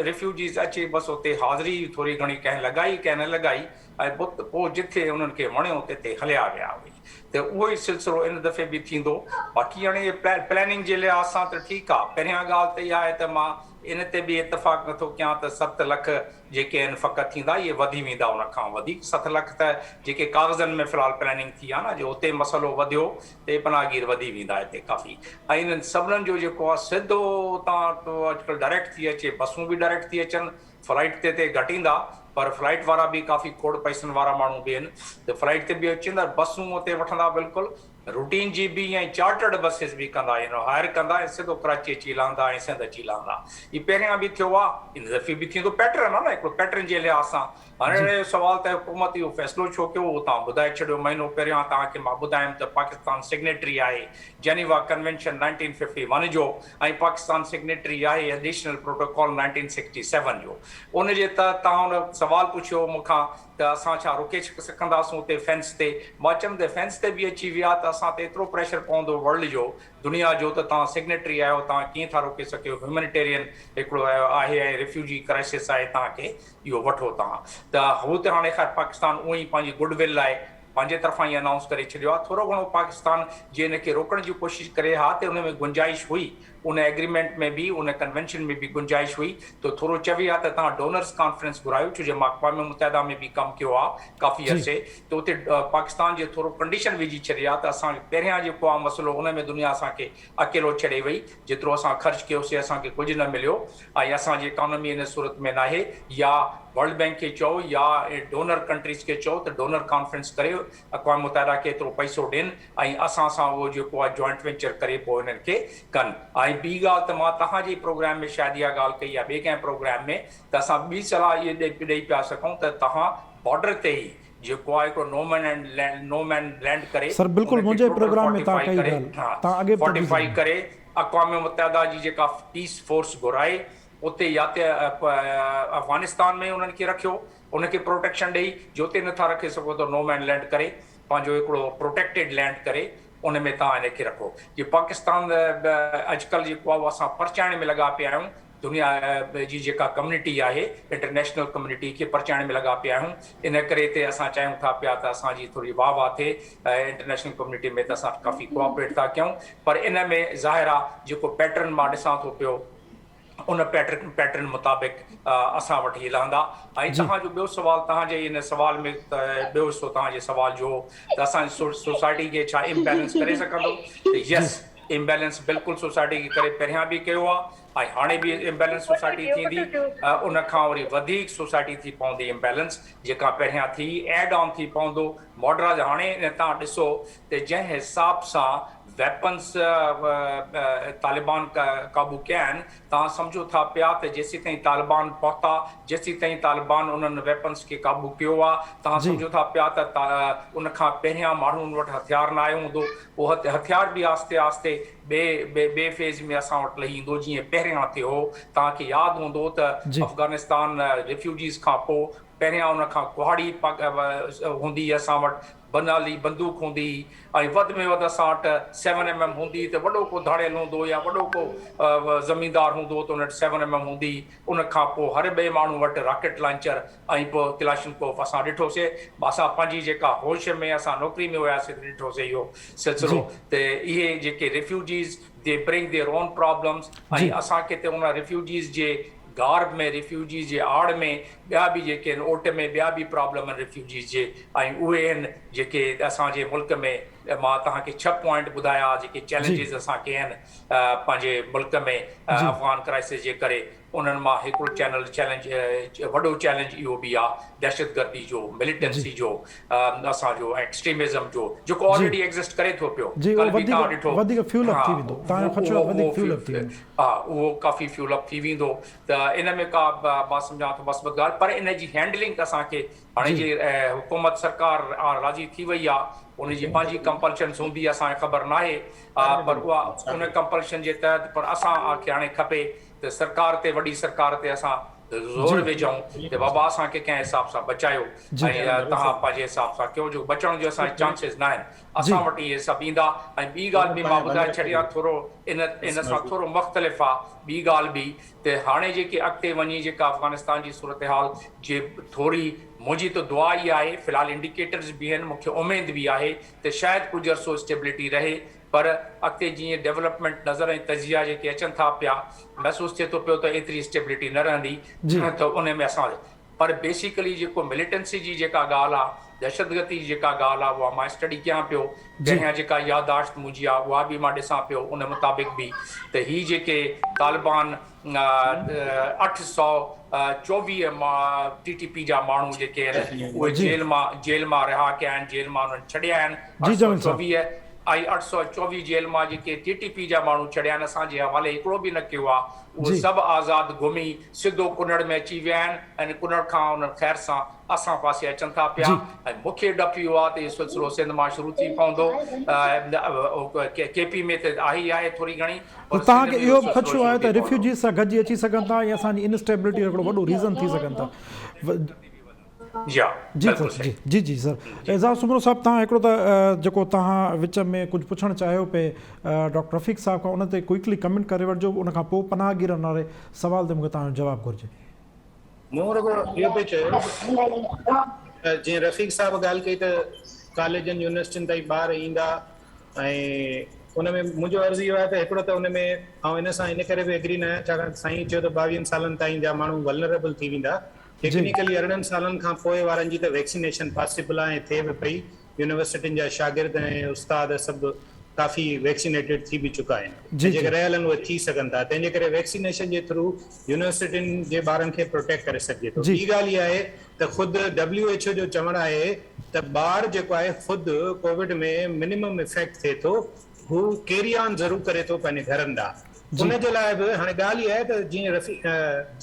रिफ्यूजीज़ अचे बसि उते हाज़िरी थोरी घणी कंहिं लॻाई कंहिं न लॻाई ऐं पोइ जिथे उन्हनि खे वणियो उते हलिया विया हुई। त उहो ई सिलसिलो इन दफ़े बि थींदो। बाक़ी हाणे प्लैनिंग जे लिहाज़ सां त ठीकु आहे। पहिरियां ॻाल्हि त इहा आहे त मां इन ते बि इतफ़ाक़ नथो कयां त 7 लख जेके आहिनि फ़क़ति थींदा, इहे वधी वेंदा उन खां वधीक। 7 लख त जेके कागज़नि में फ़िलहालु प्लैनिंग थी आहे न, जो उते मसइलो वधियो ते पनाहगीर वधी वेंदा हिते काफ़ी। ऐं इन्हनि सभिनीनि जो जेको आहे सिधो तव्हां अॼुकल्ह डायरेक्ट थी अचे, बसूं बि डायरेक्ट थी अचनि, फ्लाइट ते घटि ईंदा पर फ्लाइट वारा बि काफ़ी खोड़ पैसनि वारा माण्हू बि आहिनि, त फ्लाइट ते बि अचंदा, बसूं उते वठंदा बिल्कुलु रूटीन जी बि ऐं चार्टर्ड बसिस बि कंदा, हायर कंदा ऐं सिधो कराची अची लहंदा ऐं सिंध अची लहंदा। हीउ पहिरियां बि थियो आहे, इन दफ़े बि थींदो। पैटर्न आहे न हिकिड़ो, पैटर्न जे लिहाज़ सां। हाणे सुवाल त हुकूमत इहो फ़ैसिलो छो कयो, उहो तव्हां ॿुधाए छॾियो। महीनो पहिरियां तव्हांखे मां ॿुधायमि त पाकिस्तान सिग्नेटरी आहे जेनीवा कन्वेंशन 1951 जो ऐं पाकिस्तान सिग्नेटरी आहे एडिशनल प्रोटोकॉल 1967 जो। उनजे तहत तव्हां हुन सवाल पुछियो मूंखां त असां छा रोके सघंदासीं उते फेंस ते? मां चयुमि त फेंस ते बि अची विया त असां ते एतिरो प्रेशर पवंदो वर्ल्ड जो, दुनिया जो, त तव्हां सिग्नेटरी आहियो, तव्हां कीअं था रोके सघो? ह्यूमनिटेरियन हिकिड़ो आहे ऐं रिफ्यूजी क्राइसिस आहे, तव्हांखे इहो वठो तव्हां। त हू त हाणे ख़ैर पाकिस्तान उहो ई पंहिंजी गुडविल लाइ पंहिंजे तरफ़ां ई अनाउंस करे छॾियो आहे। थोरो घणो पाकिस्तान जे हिनखे रोकण जी कोशिशि करे हा, त उन में गुंजाइश हुई, उन एग्रीमेंट में बि उन कन्वेंशन में बि गुंजाइश हुई, त थोरो चवी आहे त तव्हां डोनर्स कॉन्फ्रेंस घुरायो, छो जो मां अक़वाम मुतहिदा में बि कमु कयो आहे काफ़ी अरसे, त उते पाकिस्तान जे थोरो कंडीशन विझी छॾी आहे त असां पहिरियां जेको आहे मसइलो उन में दुनिया असांखे अकेलो छॾे वई, जेतिरो असां ख़र्चु कयोसीं असांखे कुझु न मिलियो ऐं असांजी इकॉनमी इन सूरत में नाहे। या वर्ल्ड बैंक खे चओ या डोनर कंट्रीज़ खे चओ त डोनर कॉन्फ्रेंस करे अक़वाम मुतहिदा खे एतिरो पैसो ॾियनि ऐं असां सां उहो जेको आहे जॉइंट वेंचर करे पोइ हिननि खे कनि। ऐं ॿी ॻाल्हि त मां तव्हांजे प्रोग्राम में शायदि इहा ॻाल्हि कई आहे, ॿिए कंहिं प्रोग्राम में, त असां ॿी सलाह इहे ॾेई पिया सघूं त तव्हां बॉर्डर ते ई जेको आहे हिकिड़ो नो मैन लैंड करे, सर बिल्कुलु मुंहिंजे प्रोग्राम में तव्हां कई ॻाल्हि, तव्हां अॻे फोर्टिफाई करे अक़वाम मुतहिदा जी जेका पीस फोर्स घुराए उते या त अफ़गानिस्तान में उन्हनि खे रखियो, उनखे प्रोटेक्शन ॾेई, जो उते नथा रखे सघो त नो मैन लैंड करे पंहिंजो हिकिड़ो प्रोटेक्टेड लैंड करे उन में तव्हां हिनखे रखो। जी पाकिस्तान अॼुकल्ह जेको आहे असां परचाइण में लॻा पिया आहियूं, दुनिया जी जेका कम्युनिटी आहे इंटरनेशनल कम्युनिटी खे परचाइण में लॻा पिया आहियूं। इन करे हिते असां चाहियूं था पिया त असांजी थोरी वाह थिए इंटरनेशनल कम्युनिटी में, त असां काफ़ी कोऑपरेट था कयूं। पर इन में ज़ाहिर आहे जेको पैटर्न मां ॾिसां थो पियो उन पैटर्न मुताबिक़ असां वठी हलंदा। ऐं तव्हांजो ॿियो सुवाल, तव्हांजे इन सुवाल में ॿियो हिसो तव्हांजे सुवाल जो त असांजी सोसाइटी खे छा इम्बैलेंस करे सघंदो? त यस, इम्बैलेंस बिल्कुलु सोसाइटी खे करे पहिरियां बि कयो आहे ऐं हाणे बि इम्बैलेंस सोसाइटी थींदी, उन खां वरी वधीक सोसाइटी थी पवंदी इम्बैलेंस, जेका पहिरियां थी एड ऑन थी पवंदो। मॉडराज हाणे तव्हां ॾिसो त जंहिं हिसाब सां वेपन्स तालिबान काबू कया आहिनि तव्हां सम्झो था पिया त जेसीं ताईं तालिबान पहुता जेसीं ताईं तालिबान उन्हनि वेपन्स खे काबू कयो आहे तव्हां सम्झो था पिया त उन खां पहिरियां माण्हुनि वटि हथियार न आयो हूंदो उहो हथियार बि आस्ते आस्ते ॿिए फेज़ में असां वटि लही ईंदो जीअं पहिरियां थियो हो तव्हांखे यादि हूंदो त अफ़गानिस्तान रिफ्यूजीज़ खां पोइ पहिरियां उन खां कुहाड़ी हूंदी असां वटि बनाली बंदूक हूंदी ऐं वधि में वधि असां वटि 7mm हूंदी त वॾो को धाड़ियल हूंदो या वॾो को ज़मीनदार हूंदो त उन वटि 7mm हूंदी उन खां पोइ हर ॿिए माण्हू वटि रॉकेट लॉन्चर ऐं पोइ क्लाशनकोफ असां ॾिठोसीं असां पंहिंजी जेका होश में असां नौकिरी में हुयासीं त ॾिठोसीं इहो सिलसिलो त इहे जेके refugees they bring their own problems ऐं असांखे त उन रिफ्यूजीज़ जे गार्ब में रिफ्यूजीज़ जे आड़ में ॿिया बि जेके आहिनि ओट में ॿिया बि प्रॉब्लम आहिनि रिफ्यूजीज़ जे ऐं उहे आहिनि जेके असांजे मुल्क में मां तव्हांखे 6 पॉइंट ॿुधाया जेके चैलेंजिस असांखे आहिनि पंहिंजे मुल्क में अफ़गान क्राइसिस जे करे उन्हनि मां हिकिड़ो चैलेंज वॾो चैलेंज इहो बि आहे दहशतगर्दी जो मिलिटेंसी जो असांजो एक्सट्रीमिज़म जो जेको ऑलरेडी एग्ज़िस्ट करे थो पियो उहो काफ़ी फ्यूल अप थी वेंदो त इन में का मां सम्झां थो मस्बत ॻाल्हि पर इन जी हैंडलिंग असांखे हाणे जी हुकूमत सरकार राज़ी थी वई आहे उनजी पंहिंजी कंपल्शन्स हूंदी असांखे ख़बर नाहे पर उहा उन कंपल्शन जे तहत पर असांखे हाणे खपे त सरकार ते वॾी सरकार ते असां ज़ोर विझूं त बाबा असांखे कंहिं हिसाब सां बचायो ऐं तव्हां पंहिंजे हिसाब सां कयो जो बचण जो असांखे चांसिस न आहिनि असां वटि इहे सभु ईंदा ऐं ॿी ॻाल्हि बि मां ॿुधाए छॾियां थोरो इन सां थोरो मुख़्तलिफ़ आहे ॿी ॻाल्हि बि त हाणे जेके अॻिते वञी जेका अफ़गानिस्तान जी सूरत हाल जे थोरी मुंहिंजी त दुआ ई आहे फ़िलहाल इंडिकेटर्स बि आहिनि मूंखे उमेद बि आहे त शायदि कुझु अर्सो स्टेबिलिटी रहे पर अॻिते जीअं डेवलपमेंट नज़र ऐं तजिया जेके अचनि था पिया महसूसु थिए थो पियो त एतिरी स्टेबिलिटी न रहंदी त उन में असां पर बेसिकली जेको मिलिटेंसी जी जेका ॻाल्हि आहे दहशतगर्दी जी जेका ॻाल्हि आहे उहा मां स्टडी कयां पियो जंहिं जेका याददाश्त मुंहिंजी आहे उहा बि मां ॾिसां पियो उन मुताबिक़ बि त हीअ जेके तालिबान 824 TTP जा माण्हू जेके आहिनि उहे जेल मां रिहा कया आहिनि जेल मां उन्हनि छॾिया आहिनि 824 ऐं 824 जेल मां जेके TTP जा माण्हू छॾिया आहिनि असांजे हवाले हिकिड़ो बि न कयो आहे उहे सभु आज़ादु घुमी सिधो कुनड़ में अची विया आहिनि ऐं कुनड़ खां उन ख़ैर सां असां पासे अचनि था पिया ऐं मूंखे डपु इहो आहे त इहो सिलसिलो सिंध मां शुरू थी पवंदो KP में त आहे थोरी घणी तव्हांखे इहो ख़दशो आहे त रिफ्यूजीज़ सां गॾिजी अची सघनि था या असांजी इनस्टेबिलिटी हिकिड़ो वॾो रीज़न थी सघनि था जी सर जी सर एज़ाज़ सुमरो साहब तव्हां हिकिड़ो त जेको तव्हां विच में कुझु पुछणु चाहियो पिए डॉक्टर रफ़ीक साहब खां उन ते क्विकली कमेंट करे वठिजो उन खां पोइ पनाहगीरनि वारे सवाल ते मूंखे तव्हांजो जवाबु घुरिजे मूं रुगो इहो पियो चयो जीअं रफ़ीक साहब ॻाल्हि कई त कॉलेजनि यूनिवर्सिटियुनि ताईं ॿार ईंदा ऐं उन में मुंहिंजो अर्ज़ु इहो आहे त हिकिड़ो त उन में ऐं इन सां इन करे बि एग्री न आहियां छाकाणि साईं चयो त 22 सालनि ताईं जा माण्हू वल्नरेबल थी वेंदा टेक्निकली 18 सालनि खां पोइ वारनि जी त वैक्सीनेशन पॉसिबल आहे ऐं थिए बि पई यूनिवर्सिटियुनि जा शागिर्द ऐं उस्ताद सभु काफ़ी वैक्सीनेटेड थी बि चुका आहिनि जेके रहियल आहिनि उहे थी सघनि था तंहिंजे करे वैक्सीनेशन जे थ्रू यूनिवर्सिटियुनि जे ॿारनि खे प्रोटेक्ट करे सघिजे थो ॿी ॻाल्हि इहा आहे त ख़ुदि WHO जो चवणु आहे त ॿार जेको आहे ख़ुदि कोविड में मिनिमम इफेक्ट थिए थो हू कैरी ऑन ज़रूरु करे थो पंहिंजे घरनि ॾांहुं उन जे लाइ बि हाणे ॻाल्हि इहा आहे त जीअं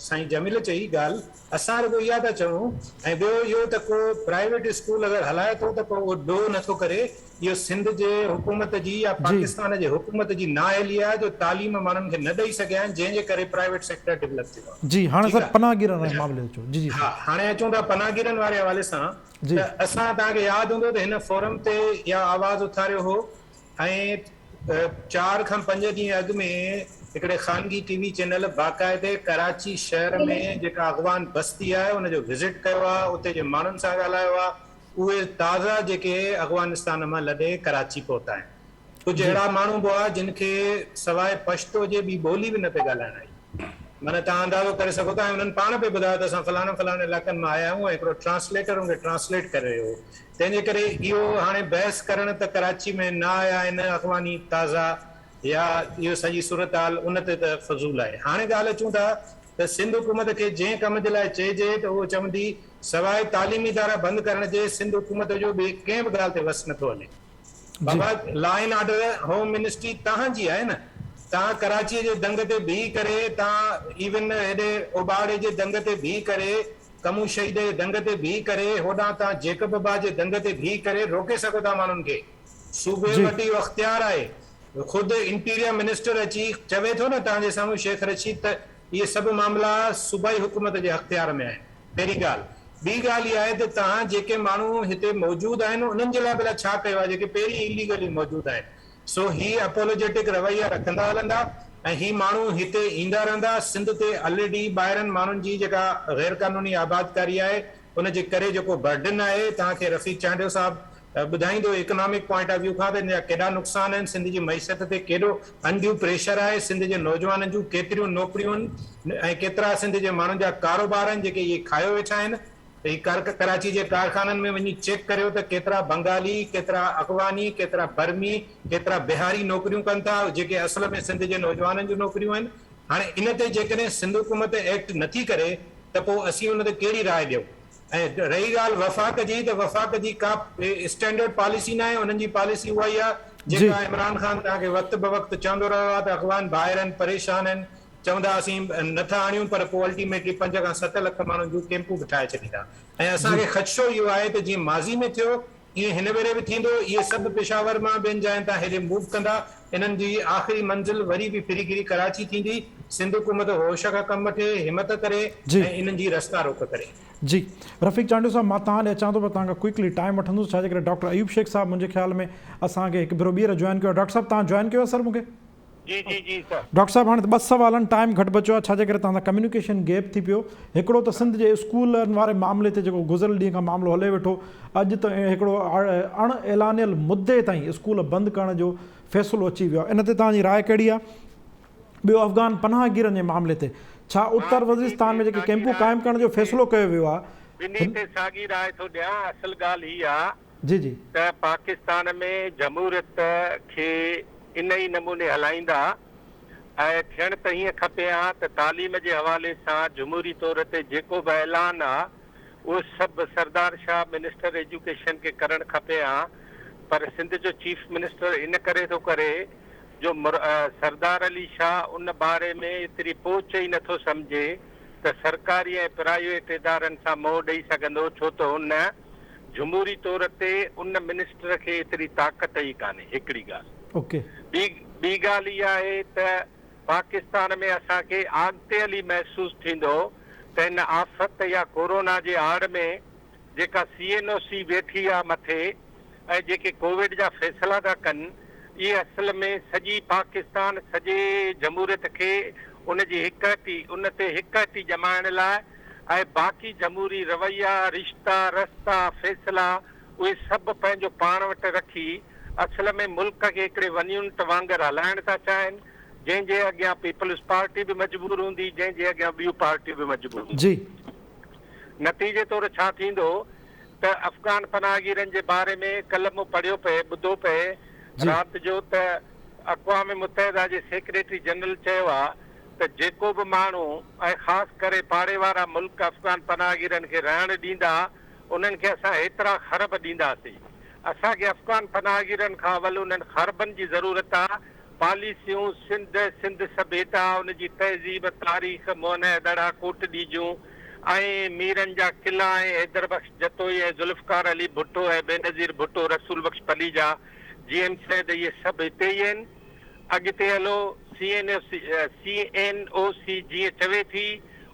साईं जमील चई ॻाल्हि असां रुगो इहा था चऊं ऐं ॿियो इहो त को प्राइवेट स्कूल अगरि हलाए थो त पोइ उहो डो नथो करे इहो सिंध जे हुकूमत जी या पाकिस्तान जे हुकूमत जी नाअहली आहे जो तालीम माण्हुनि खे न ॾेई सघिया आहिनि जंहिंजे करे प्राइवेट सेक्टर डेवलप थियो आहे जी हाणे सर पनाहगीरनि वारे मामले अचो जी हा हाणे अचूं था पनाहगीरनि वारे हवाले सां त असां तव्हांखे यादि हूंदो त हिन फोरम ते इहा आवाज़ उथारियो हो ऐं 4 खां 5 ॾींहं अॻु में हिकिड़े ख़ानगी TV चैनल बाक़ाइदे कराची शहर में जेका अगवान बस्ती आहे उनजो विज़िट कयो आहे उते जे माण्हुनि सां ॻाल्हायो आहे उहे ताज़ा जेके अफ़गानिस्तान मां लॾे कराची पहुता आहिनि कुझु अहिड़ा माण्हू बि हुआ जिन खे सवाइ पश्तो जे ॿी ॿोली बि न पे ॻाल्हाइण आई माना तव्हां अंदाज़ो करे सघो था हुननि पाण पे ॿुधायो त असां फलाणे इलाइक़नि मां आया आहियूं हिकिड़ो ट्रांसलेटर उनखे ट्रांसलेट करे रहियो तंहिंजे करे इहो हाणे बहस करणु त कराची में न आया आहिनि अफ़गानी ताज़ा या इहो सॼी सूरत हाल उन ते त फज़ूल आहे हाणे ॻाल्हि अचूं था त सिंध हुकूमत खे जंहिं कम जे लाइ चइजे त उहो चवंदी सवाइ तालीमी इदारा बंदि करण जे सिंध हुकूमत जो ॿिए कंहिं बि ॻाल्हि ते वस नथो हले बाबा law and order home ministry तव्हांजी आहे न। तव्हां कराचीअ जे दंग ते बीह करे, तव्हां इवन हेॾे ओबाड़े जे दंग ते बीह करे, कमू शहीद जे दंग ते बीह करे, होॾां तव्हां जेकब बाबा जे दंग ते बीह करे रोके सघो था माण्हुनि खे। सूबे वटि इहो अख़्तियार आहे। ख़ुदि इंटीरियर मिनिस्टर अची चवे थो न तव्हांजे साम्हूं शेख रशीद त इहे सभु मामला सूबाई हुकूमत जे अख़्तियार में आहिनि। पहिरीं ॻाल्हि। ॿी ॻाल्हि इहा आहे त तव्हां जेके माण्हू हिते मौजूदु आहिनि उन्हनि जे लाइ भला छा कयो आहे जेके पहिरीं इलीगली मौजूदु आहिनि। सो ही अपोलोजेटिक रवैया रखंदा हलंदा ऐं ही माण्हू हिते ईंदा रहंदा। सिंध ते ऑलरेडी ॿाहिरनि माण्हुनि जी जेका गैर कानूनी आबादकारी आहे उनजे करे जेको बर्डन आहे, तव्हांखे रफ़ीक चांडियो साहब ॿुधाईंदो इकोनॉमिक पॉइंट ऑफ व्यू खां त हिन जा केॾा नुक़सान आहिनि, सिंध जी मैसियत ते केॾो अनड्यू प्रेशर आहे, सिंध जे नौजवाननि जूं केतिरियूं नौकरियूं आहिनि ऐं केतिरा सिंध जे माण्हुनि जा कारोबार आहिनि जेके इहे खायो वेठा आहिनि। कराची जे कारखाननि में वञी चेक करियो त केतिरा बंगाली, केतिरा अफ़गानी, केतिरा बर्मी, केतिरा बिहारी नौकरियूं कनि था जेके असल में सिंध जे नौजवाननि जूं नौकरियूं आहिनि। हाणे इन ते जेकॾहिं सिंध हुकूमत एक्ट नथी करे त पोइ असीं उन ते कहिड़ी राय ॾियूं। ऐं रही ॻाल्हि वफ़ाक़ जी, त वफ़ाक़ जी का स्टैंडर्ड पॉलिसी न आहे। उन्हनि जी पॉलिसी उहा ई आहे जेका इमरान ख़ान तव्हांखे वक़्तु ब वक़्तु चवंदो रहियो आहे त अफ़गान ॿाहिरि आहिनि, परेशान आहिनि, चवंदा असीं नथा आणियूं, पर पोइ अल्टीमेटली 5 खां 7 लख माण्हुनि जूं कैंपूं बिठाए छॾींदा। ऐं असांखे ख़दशो इहो आहे त जीअं माज़ी में थियो ईअं हिन भेरे बि थींदो। इहे सभु पेशावर मां ॿियनि जाइनि तां हेॾे मूव कंदा। इन्हनि जी आख़िरी मंज़िल वरी बि फिरी फिरी कराची थींदी। सिंध हुकूमत होश खां कमु वठे, हिमत करे ऐं इन्हनि जी रस्ता रोक करे। जी रफ़ीक चांडियो साहब, मां तव्हां ॾे अचां थो पर तव्हांखां क्विकली टाइम वठंदुसि छाजे करे डॉक्टर अयूब शेख साहब मुंहिंजे ख़्याल में असांखे हिकु भेरो ॿीहर जॉइन कयो। डॉक्टर साहब तव्हां जॉइन कयो सर मूंखे? जी जी जी सर। डॉक्टर साहब हाणे 2 सवालनि टाइम घटि बचियो आहे छाजे करे तव्हां सां कम्युनिकेशन गैप थी पियो। हिकिड़ो त सिंध जे स्कूलनि वारे मामले ते जेको गुज़िरियल ॾींहं खां मामिलो हले वेठो, अॼु त हिकिड़ो अण ऐलानियल मुद्दे ताईं स्कूल बंदि करण जो फ़ैसिलो अची वियो आहे। इन ते तव्हांजी राय कहिड़ी आहे? ॿियो अफ़गान पनाहगीरनि जे मामले ते छा उत्तर वज़ीरिस्तान में जेके कैंपूं क़ाइमु करण जो फ़ैसिलो कयो वियो आहे? ॿिन्ही ते साॻी राय थो ॾियां। असल ॻाल्हि हीअ आहे जी जी त पाकिस्तान में जमहूरियत खे इन ई नमूने हलाईंदा ऐं थियण त हीअं खपे हा त तालीम जे हवाले सां जमहूरी तौर ते जेको बि ऐलान आहे उहो सभु सरदार शाह मिनिस्टर एजुकेशन खे करणु खपे हा। पर सिंध जो चीफ मिनिस्टर इन करे थो करे जो सरदार अली शाह उन बारे में एतिरी पहुच ई नथो सम्झे त सरकारी ऐं प्राइवेट इदारनि सां मोह ॾेई सघंदो, छो त हुन जमहूरी तौर ते उन मिनिस्टर खे एतिरी ताक़त ई कान्हे। हिकिड़ी ॻाल्हि। ओके। ॿी ॻाल्हि इहा आहे त पाकिस्तान में असांखे अॻिते हली महसूसु थींदो त हिन आफ़त या कोरोना जे आड़ में जेका CNOC वेठी आहे मथे ऐं जेके कोविड जा फ़ैसिला था कनि, इहे असल में सॼी पाकिस्तान सॼे जमहूरियत खे उन जी उन ते हिकटी जमाइण लाइ ऐं बाक़ी जमहूरी रवैया, रिश्ता, रस्ता, फ़ैसिला उहे सभु पंहिंजो पाण वटि रखी असल में मुल्क खे हिकिड़े वन्यूंट वांगुरु हलाइण था चाहिनि, जंहिंजे अॻियां पीपल्स पार्टी बि मजबूर हूंदी, जंहिंजे अॻियां ॿियूं पार्टियूं बि मजबूर हूंदी। जी नतीजे तौरु छा थींदो त अफ़गान पनाहगीरनि जे बारे में कल्ह मूं पढ़ियो पए, ॿुधो पए राति जो त अक़वाम मुतहिदा जे सेक्रेटरी जनरल चयो आहे त जेको बि माण्हू ऐं ख़ासि करे पाड़े वारा मुल्क अफ़गान पनाहगीरनि खे रहण ॾींदा उन्हनि खे असां एतिरा ख़रब ॾींदासीं। असांखे अफ़गान पनाहगीरनि खां अवल उन्हनि ख़रबनि जी ज़रूरत आहे। पॉलिसियूं सिंध सभ्यता, उनजी तहज़ीब, तारीख़, मोहन दड़ा, कोटड़ी जूं ऐं मीरनि जा किला ऐं हैदर बख्श जतोई ऐं ज़ुल्फ़कार अली भुट्टो ऐं बेनज़ीर भुट्टो, रसूल बख्श पलीजा, GM सैद, इहे सभु हिते ई आहिनि। अॻिते हलो CNOC जीअं चवे थी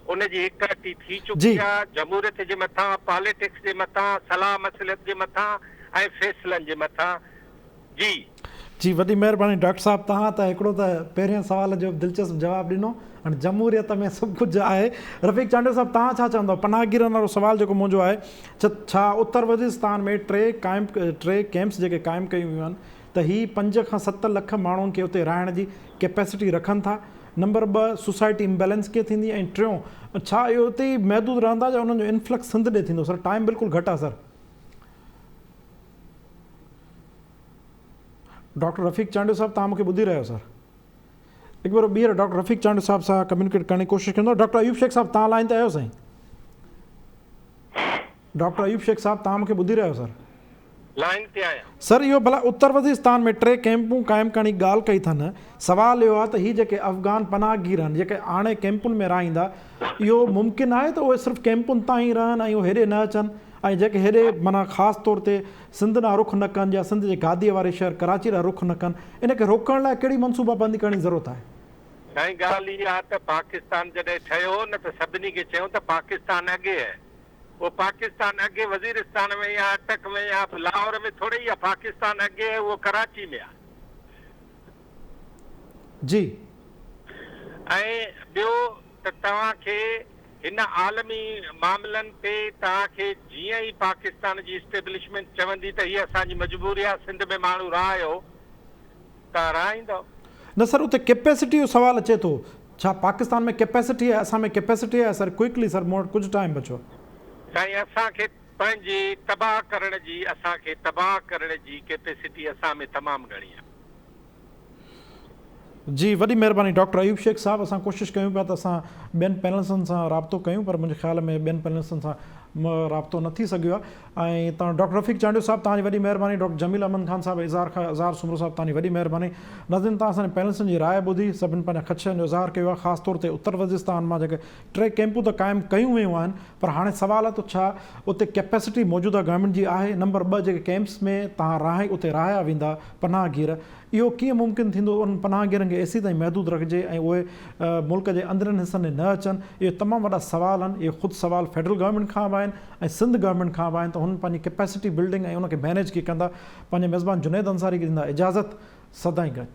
उनजी हिकटी थी चुकी आहे जमहूरियत जे मथां, पॉलिटिक्स जे मथां, सलाह मसलत जे मथां ऐं फ़ैसिलनि जे मथां। जी जी वॾी महिरबानी डॉक्टर साहब। तव्हां त हिकिड़ो त पहिरियों सवाल जो दिलचस्प जवाबु ॾिनो। हाणे जमहूरियत में सभु कुझु आहे। रफ़ीक चांडियो साहब तव्हां छा चवंदव? पनाहगीरनि वारो सवाल जेको मुंहिंजो आहे, छा उत्तर वज़ीरिस्तान में 3 कैंप्स जेके क़ाइमु कयूं वियूं आहिनि त हीअ 5 खां 7 लख माण्हुनि खे उते रहण जी कैपेसिटी रखनि था? नंबर 2 सोसाइटी इम्बेलेंस कीअं थींदी? ऐं 3 छा इहो उते ई महदूद रहंदा या उन्हनि जो इन्फ्लक्स सिंध ॾे थींदो? सर टाइम बिल्कुलु घटि आहे सर। डॉक्टर रफ़ीक चांडियो साहब तव्हां मूंखे ॿुधी रहियो सर? हिकु भेरो ॿीहर डॉक्टर रफ़ीक चांडियो साहब सां कम्युनिकेट करण जी कोशिशि कंदो। डॉक्टर अयूब शेख साहब तव्हां लाइन ते आहियो साईं? डॉक्टर अयूब शेख साहब तव्हां मूंखे ॿुधी रहियो सर? लाइन ते आहियां। सर इहो भला उत्तर वज़ीरिस्तान में 3 कैंपूं क़ाइमु करण जी ॻाल्हि कई अथनि। सुवाल इहो आहे त हीअ जेके अफ़गान पनाहगीर आहिनि जेके हाणे कैंपुनि में रहंदा, इहो मुमकिन आहे त उहे सिर्फ़ु कैंपुनि तां ई रहनि ऐं उहे हेॾे न अचनि, ऐं जेके हेॾे माना ख़ासि तौर ते सिंध ॾांहुं रुख न कनि या सिंध जे गादीअ वारे शहर कराची ॾांहुं रुख न कनि, इन खे रोकण लाइ कहिड़ी मनसूबाबंदी करण जी ज़रूरत आहे? साईं ॻाल्हि इहा आहे त पाकिस्तान जॾहिं ठहियो न त सभिनी खे चयूं त पाकिस्तान अॻे आहे। वो पाकिस्तान अॻे वज़ीरिस्तान में या अटक में या लाहौर में थोड़ी आहे, पाकिस्तान अॻे आहे उहो कराची में आहे। जी ऐं ॿियो त तव्हांखे हिन आलमी मामलनि ते तव्हांखे जीअं ई पाकिस्तान जी इस्टेब्लिशमेंट चवंदी त हीअ असांजी मजबूरी आहे, सिंध में माण्हू रहायो तव्हां रहाईंदव। न सर उते कैपेसिटी जो सवाल अचे थो, छा पाकिस्तान में कैपेसिटी आहे, असां में कैपेसिटी आहे? सर क्विकली सर, मूं वटि कुझु टाइम बचो। साईं असांखे पंहिंजी तबाह करण जी कैपेसिटी असां में तमामु घणी आहे। जी वॾी महिरबानी डॉक्टर अयूब शेख साहब। असां कोशिशि कयूं पिया त असां ॿियनि पैनलिस्टनि सां राब्तो कयूं, पर मुंहिंजे ख़्याल में ॿियनि पैनलिस्टनि सां राब्तो न थी सघियो आहे। ऐं तव्हां डॉक्टर रफ़ीक चांडियो साहब तव्हांजी वॾी महिरबानी, डॉक्टर जमील अमन ख़ान साहब, इज़हार सुमरो साहब तव्हांजी वॾी महिरबानी। नाज़रीन तव्हां असांजे पैनलिस्टनि जी राय ॿुधी, सभिनी पंहिंजा ख़दशनि जो इज़हार कयो आहे। ख़ासि तौर ते उत्तर वज़ीरिस्तान मां जेके 3 कैंपूं त क़ाइमु कयूं वियूं आहिनि, पर हाणे सवाल आहे त छा उते कैपेसिटी मौजूदा गवर्नमेंट जी आहे? नंबर 2 जेके कैंप्स में तव्हां उते रहाया वेंदा पनाहगीर, इहो कीअं मुमकिन थींदो उन पनाहगीरनि खे एसी ताईं महदूद रखिजे ऐं उहे मुल्क जे अंदरनि हिसनि में न अचनि? इहे तमामु वॾा सवाल आहिनि। इहे ख़ुदि सवाल फेडरल गवर्नमेंट खां बि आहिनि ऐं सिंध गवर्नमेंट खां बि आहिनि त हुन पंहिंजी कैपेसिटी बिल्डिंग ऐं उनखे मैनेज कीअं कंदा। पंहिंजे मेज़बान जुनैद अंसारी खे ॾींदा इजाज़त। सदाईं गॾु।